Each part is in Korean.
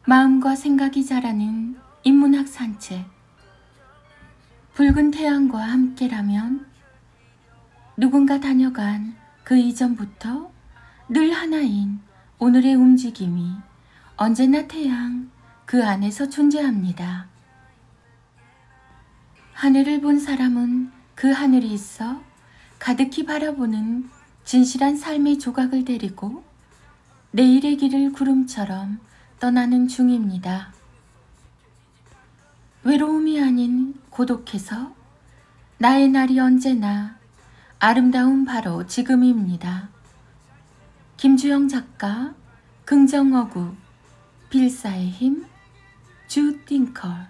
마음과 생각이 자라는 인문학 산책. 붉은 태양과 함께라면 누군가 다녀간 그 이전부터 늘 하나인 오늘의 움직임이 언제나 태양 그 안에서 존재합니다. 하늘을 본 사람은 그 하늘이 있어 가득히 바라보는 진실한 삶의 조각을 데리고 내일의 길을 구름처럼 떠나는 중입니다. 외로움이 아닌 고독해서 나의 날이 언제나 아름다운 바로 지금입니다. 김주영 작가, 긍정어구, 필사의 힘, 주 띵컬.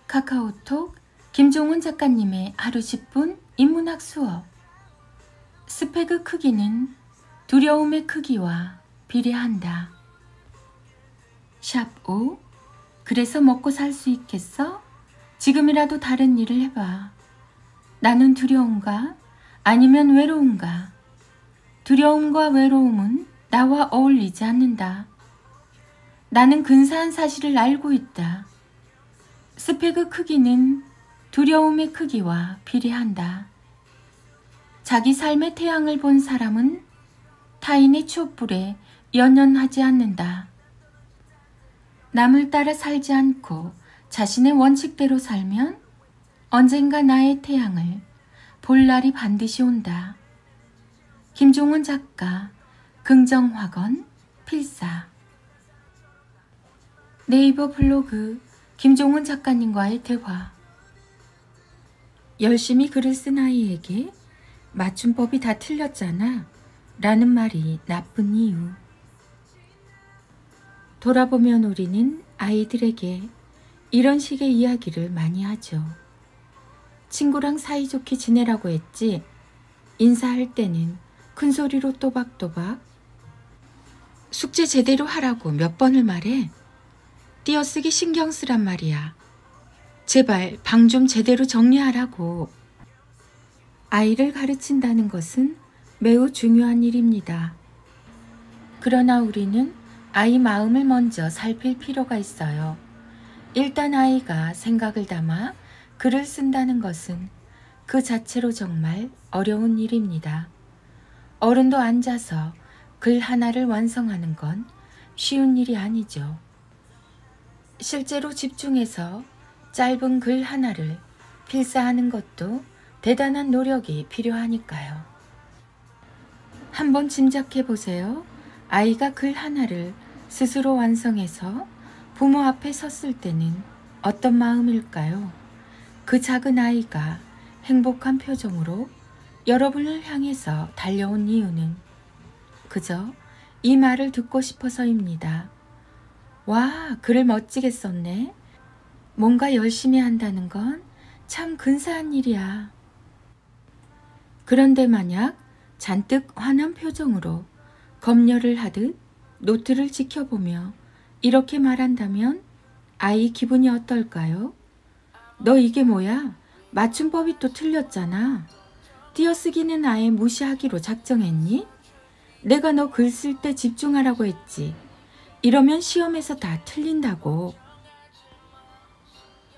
카카오톡 김종훈 작가님의 하루 10분 인문학 수업. 스펙의 크기는 두려움의 크기와 비례한다. 샵 5. 그래서 먹고 살 수 있겠어? 지금이라도 다른 일을 해봐. 나는 두려운가? 아니면 외로운가? 두려움과 외로움은 나와 어울리지 않는다. 나는 근사한 사실을 알고 있다. 스펙의 크기는 두려움의 크기와 비례한다. 자기 삶의 태양을 본 사람은 타인의 촛불에 연연하지 않는다. 남을 따라 살지 않고 자신의 원칙대로 살면 언젠가 나의 태양을 볼 날이 반드시 온다. 김종훈 작가, 긍정학원, 필사. 네이버 블로그 김종훈 작가님과의 대화. 열심히 글을 쓴 아이에게 맞춤법이 다 틀렸잖아 라는 말이 나쁜 이유. 돌아보면 우리는 아이들에게 이런 식의 이야기를 많이 하죠. 친구랑 사이좋게 지내라고 했지 인사할 때는 큰 소리로 또박또박 숙제 제대로 하라고 몇 번을 말해. 띄어쓰기 신경 쓰란 말이야. 제발 방 좀 제대로 정리하라고. 아이를 가르친다는 것은 매우 중요한 일입니다. 그러나 우리는 아이 마음을 먼저 살필 필요가 있어요. 일단 아이가 생각을 담아 글을 쓴다는 것은 그 자체로 정말 어려운 일입니다. 어른도 앉아서 글 하나를 완성하는 건 쉬운 일이 아니죠. 실제로 집중해서 짧은 글 하나를 필사하는 것도 대단한 노력이 필요하니까요. 한번 짐작해 보세요. 아이가 글 하나를 스스로 완성해서 부모 앞에 섰을 때는 어떤 마음일까요? 그 작은 아이가 행복한 표정으로 여러분을 향해서 달려온 이유는 그저 이 말을 듣고 싶어서입니다. 와, 글을 멋지게 썼네. 뭔가 열심히 한다는 건 참 근사한 일이야. 그런데 만약 잔뜩 화난 표정으로 검열을 하듯 노트를 지켜보며 이렇게 말한다면 아이 기분이 어떨까요? 너 이게 뭐야? 맞춤법이 또 틀렸잖아. 띄어쓰기는 아예 무시하기로 작정했니? 내가 너 글 쓸 때 집중하라고 했지. 이러면 시험에서 다 틀린다고.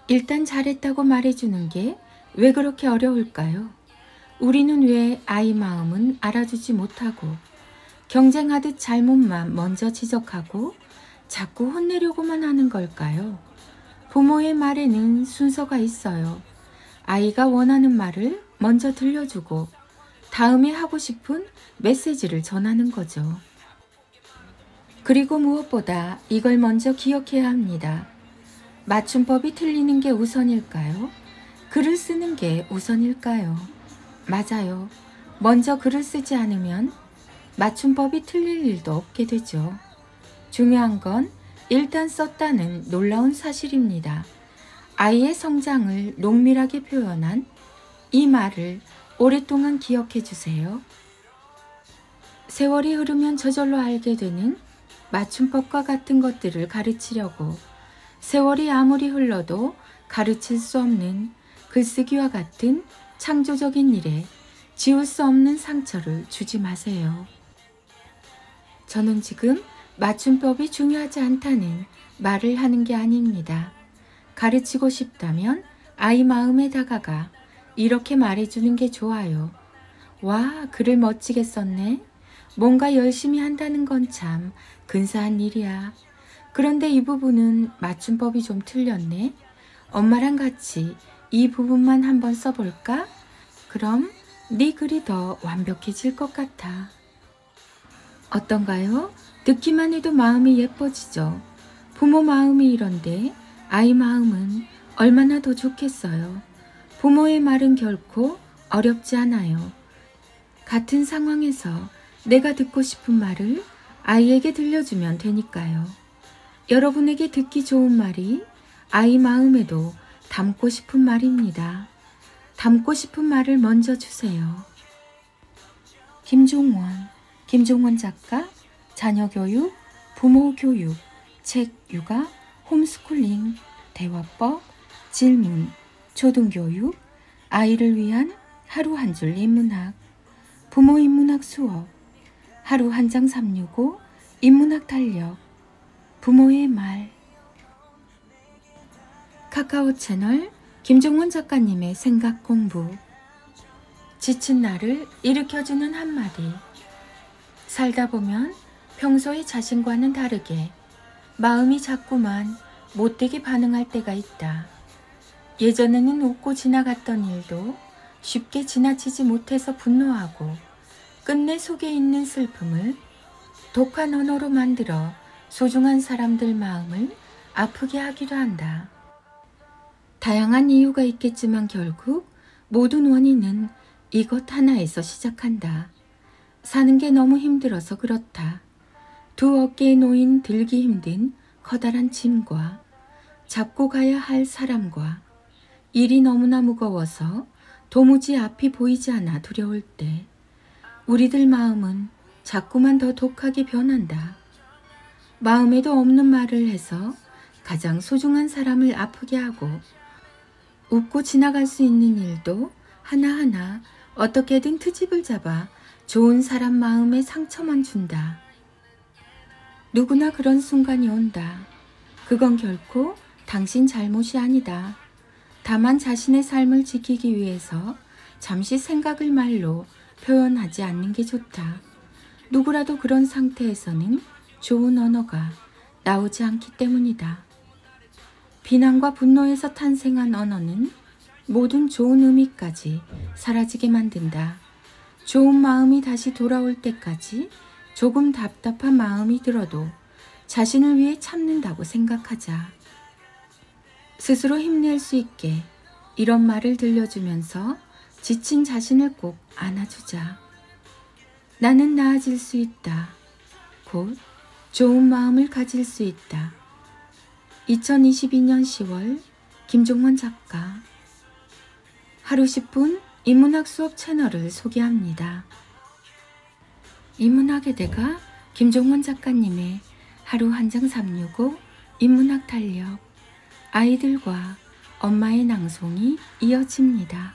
일단 잘했다고 말해주는 게 왜 그렇게 어려울까요? 우리는 왜 아이 마음은 알아주지 못하고 경쟁하듯 잘못만 먼저 지적하고 자꾸 혼내려고만 하는 걸까요? 부모의 말에는 순서가 있어요. 아이가 원하는 말을 먼저 들려주고 다음에 하고 싶은 메시지를 전하는 거죠. 그리고 무엇보다 이걸 먼저 기억해야 합니다. 맞춤법이 틀리는 게 우선일까요? 글을 쓰는 게 우선일까요? 맞아요. 먼저 글을 쓰지 않으면 맞춤법이 틀릴 일도 없게 되죠. 중요한 건 일단 썼다는 놀라운 사실입니다. 아이의 성장을 농밀하게 표현한 이 말을 오랫동안 기억해 주세요. 세월이 흐르면 저절로 알게 되는 맞춤법과 같은 것들을 가르치려고 세월이 아무리 흘러도 가르칠 수 없는 글쓰기와 같은 창조적인 일에 지울 수 없는 상처를 주지 마세요. 저는 지금 맞춤법이 중요하지 않다는 말을 하는 게 아닙니다. 가르치고 싶다면 아이 마음에 다가가 이렇게 말해주는 게 좋아요. 와, 글을 멋지게 썼네. 뭔가 열심히 한다는 건 참 근사한 일이야. 그런데 이 부분은 맞춤법이 좀 틀렸네. 엄마랑 같이 이 부분만 한번 써볼까? 그럼 네 글이 더 완벽해질 것 같아. 어떤가요? 듣기만 해도 마음이 예뻐지죠. 부모 마음이 이런데 아이 마음은 얼마나 더 좋겠어요. 부모의 말은 결코 어렵지 않아요. 같은 상황에서 내가 듣고 싶은 말을 아이에게 들려주면 되니까요. 여러분에게 듣기 좋은 말이 아이 마음에도 담고 싶은 말입니다. 담고 싶은 말을 먼저 주세요. 김종원 작가, 자녀교육, 부모교육, 책 육아, 홈스쿨링, 대화법, 질문, 초등교육, 아이를 위한 하루 한 줄 인문학, 부모 인문학 수업, 하루 한 장 365, 인문학 달력, 부모의 말. 카카오 채널 김종원 작가님의 생각 공부. 지친 나를 일으켜주는 한마디. 살다 보면 평소의 자신과는 다르게 마음이 자꾸만 못되게 반응할 때가 있다. 예전에는 웃고 지나갔던 일도 쉽게 지나치지 못해서 분노하고 끝내 속에 있는 슬픔을 독한 언어로 만들어 소중한 사람들 마음을 아프게 하기도 한다. 다양한 이유가 있겠지만 결국 모든 원인은 이것 하나에서 시작한다. 사는 게 너무 힘들어서 그렇다. 두 어깨에 놓인 들기 힘든 커다란 짐과 잡고 가야 할 사람과 일이 너무나 무거워서 도무지 앞이 보이지 않아 두려울 때 우리들 마음은 자꾸만 더 독하게 변한다. 마음에도 없는 말을 해서 가장 소중한 사람을 아프게 하고 웃고 지나갈 수 있는 일도 하나하나 어떻게든 트집을 잡아 좋은 사람 마음에 상처만 준다. 누구나 그런 순간이 온다. 그건 결코 당신 잘못이 아니다. 다만 자신의 삶을 지키기 위해서 잠시 생각을 말로 표현하지 않는 게 좋다. 누구라도 그런 상태에서는 좋은 언어가 나오지 않기 때문이다. 비난과 분노에서 탄생한 언어는 모든 좋은 의미까지 사라지게 만든다. 좋은 마음이 다시 돌아올 때까지 조금 답답한 마음이 들어도 자신을 위해 참는다고 생각하자. 스스로 힘낼 수 있게 이런 말을 들려주면서 지친 자신을 꼭 안아주자. 나는 나아질 수 있다. 곧 좋은 마음을 가질 수 있다. 2022년 10월 김종원 작가. 하루 10분 인문학 수업 채널을 소개합니다. 인문학의 대가 김종원 작가님의 하루 한 장 365 인문학 달력. 아이들과 엄마의 낭송이 이어집니다.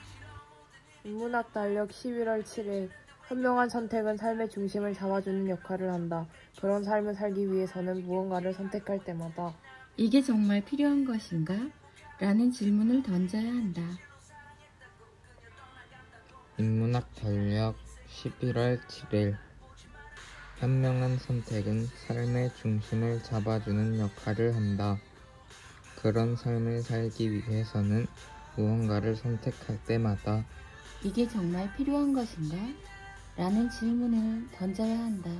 인문학 달력 11월 7일. 현명한 선택은 삶의 중심을 잡아주는 역할을 한다. 그런 삶을 살기 위해서는 무언가를 선택할 때마다 이게 정말 필요한 것인가? 라는 질문을 던져야 한다. 인문학 달력 11월 7일. 현명한 선택은 삶의 중심을 잡아주는 역할을 한다. 그런 삶을 살기 위해서는 무언가를 선택할 때마다 이게 정말 필요한 것인가? 라는 질문을 던져야 한다.